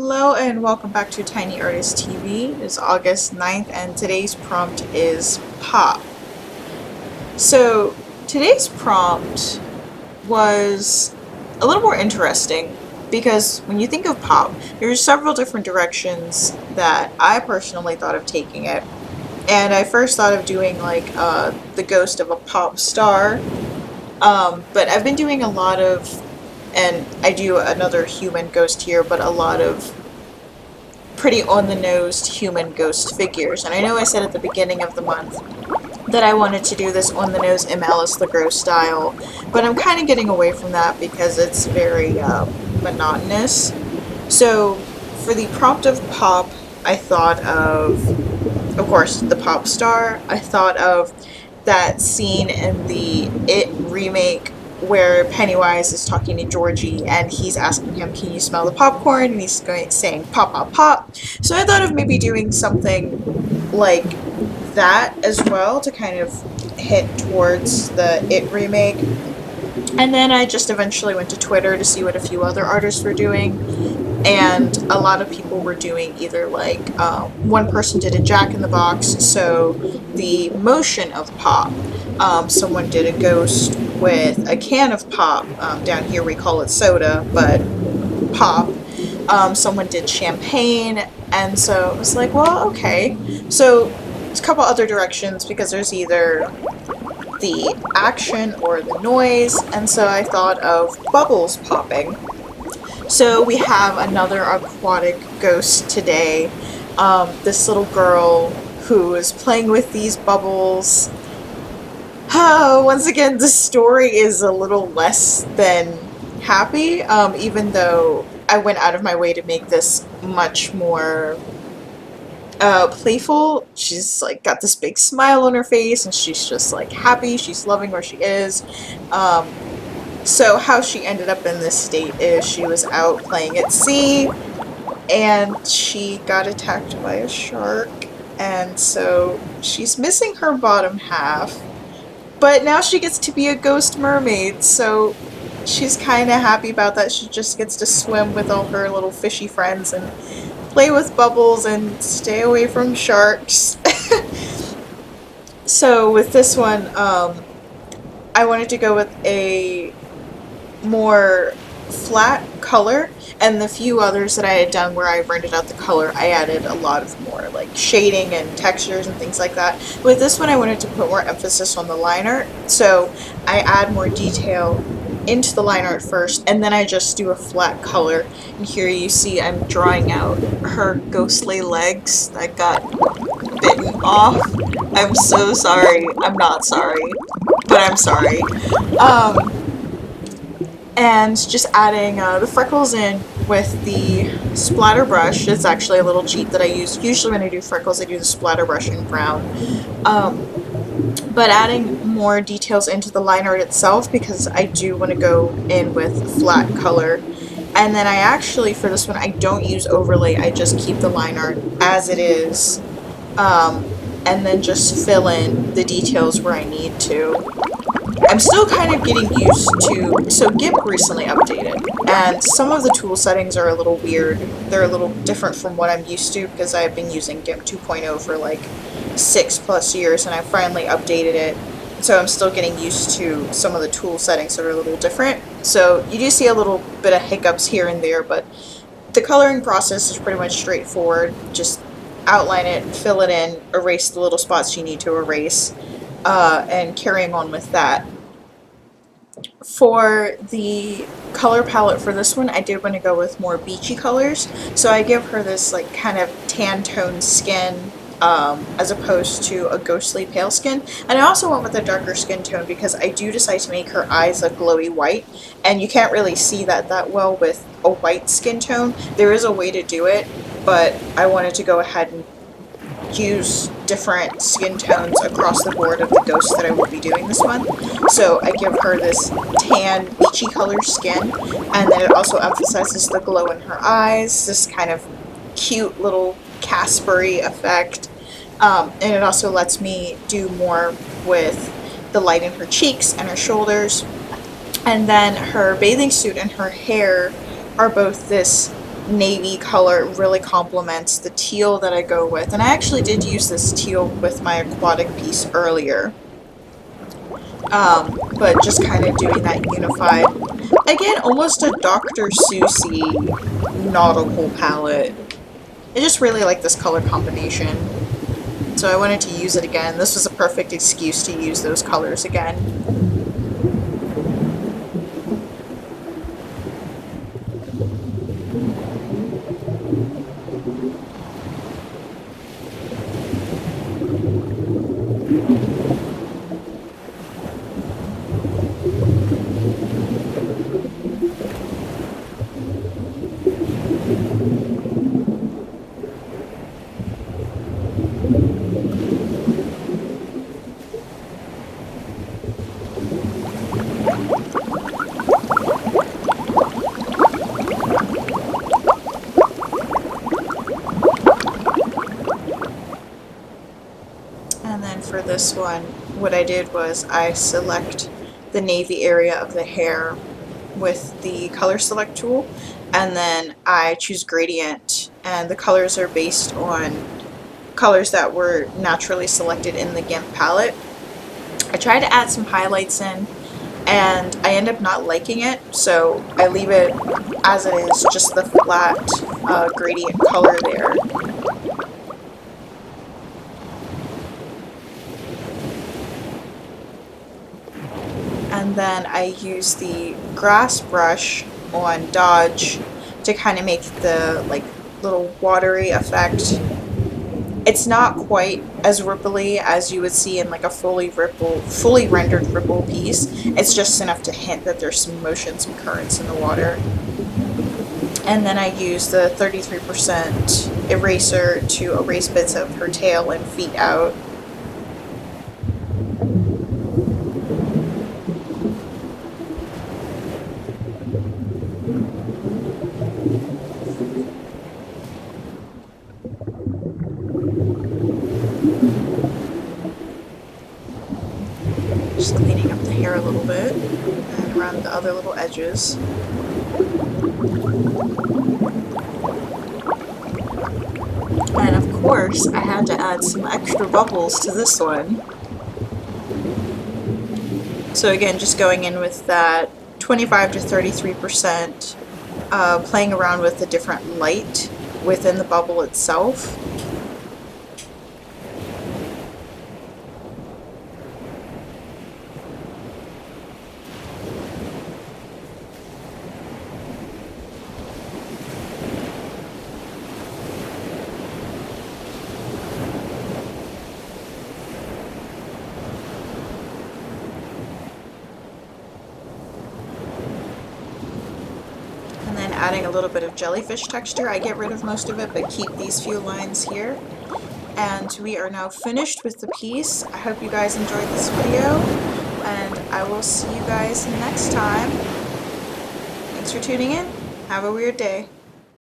Hello and welcome back to Tiny Artist TV. It's August 9th and today's prompt is pop. So today's prompt was a little more interesting because when you think of pop, there's several different directions that I personally thought of taking it. And I first thought of doing like the ghost of a pop star, but I've been doing a lot of, and I do another human ghost here, but a lot of pretty on-the-nose human ghost figures. And I know I said at the beginning of the month that I wanted to do this on-the-nose M. Alice LeGros style, but I'm kind of getting away from that because it's very monotonous. So for the prompt of pop, I thought of course, the pop star. I thought of that scene in the It remake where Pennywise is talking to Georgie and he's asking him, "Can you smell the popcorn?" And he's saying, "Pop, pop, pop." So I thought of maybe doing something like that as well to kind of hit towards the It remake. And then I just eventually went to Twitter to see what a few other artists were doing, and a lot of people were doing either like one person did a Jack in the Box, so the motion of pop. Someone did a ghost with a can of pop. Down here we call it soda, but pop. Someone did champagne, and so it was like, well, okay. So there's a couple other directions because there's either the action or the noise, and so I thought of bubbles popping. So we have another aquatic ghost today. This little girl who is playing with these bubbles. Once again, the story is a little less than happy, even though I went out of my way to make this much more playful. She's like got this big smile on her face and she's just like happy. She's loving where she is. So how she ended up in this state is she was out playing at sea and she got attacked by a shark, and so she's missing her bottom half, but now she gets to be a ghost mermaid, so she's kind of happy about that. She just gets to swim with all her little fishy friends and play with bubbles and stay away from sharks. So with this one, I wanted to go with a more flat color, and the few others that I had done where I rendered out the color, I added a lot of more like shading and textures and things like that. With this one I wanted to put more emphasis on the line art, so I add more detail into the line art first, and then I just do a flat color. And here you see I'm drawing out her ghostly legs that got bitten off. I'm so sorry. I'm not sorry, but I'm sorry. And just adding the freckles in with the splatter brush. It's actually a little cheat that I use. Usually when I do freckles I do the splatter brush in brown. But adding more details into the line art itself because I do want to go in with flat color. And then I actually, for this one, I don't use overlay. I just keep the line art as it is. And then just fill in the details where I need to. I'm still kind of getting used to, so GIMP recently updated, and some of the tool settings are a little weird. They're a little different from what I'm used to because I've been using GIMP 2.0 for like 6+ years, and I finally updated it. So I'm still getting used to some of the tool settings that are a little different. So you do see a little bit of hiccups here and there, but the coloring process is pretty much straightforward. Just outline it, fill it in, erase the little spots you need to erase, and carrying on with that. For the color palette for this one, I did want to go with more beachy colors, so I give her this like kind of tan tone skin as opposed to a ghostly pale skin. And I also went with a darker skin tone because I do decide to make her eyes a glowy white, and you can't really see that well with a white skin tone. There is a way to do it, but I wanted to go ahead and use different skin tones across the board of the ghosts that I will be doing this month. So I give her this tan, beachy color skin, and then it also emphasizes the glow in her eyes, this kind of cute little Casper-y effect. And it also lets me do more with the light in her cheeks and her shoulders. And then her bathing suit and her hair are both this navy color really complements the teal that I go with. And I actually did use this teal with my aquatic piece earlier. But just kind of doing that unified. Again, almost a Dr. Seussy nautical palette. I just really like this color combination. So I wanted to use it again. This was a perfect excuse to use those colors again. And then for this one, what I did was I select the navy area of the hair with the color select tool, and then I choose gradient, and the colors are based on colors that were naturally selected in the GIMP palette. I tried to add some highlights in, and I end up not liking it, so I leave it as it is, just the flat gradient color there. And then I use the grass brush on Dodge to kind of make the little watery effect. It's not quite as ripply as you would see in like a fully rendered ripple piece. It's just enough to hint that there's some motion, some currents in the water. And then I use the 33% eraser to erase bits of her tail and feet out. Just cleaning up the hair a little bit and around the other little edges. And of course, I had to add some extra bubbles to this one. So again, just going in with that 25 to 33%, playing around with the different light within the bubble itself. And then adding a little bit of jellyfish texture. I get rid of most of it, but keep these few lines here. And we are now finished with the piece. I hope you guys enjoyed this video, and I will see you guys next time. Thanks for tuning in. Have a weird day.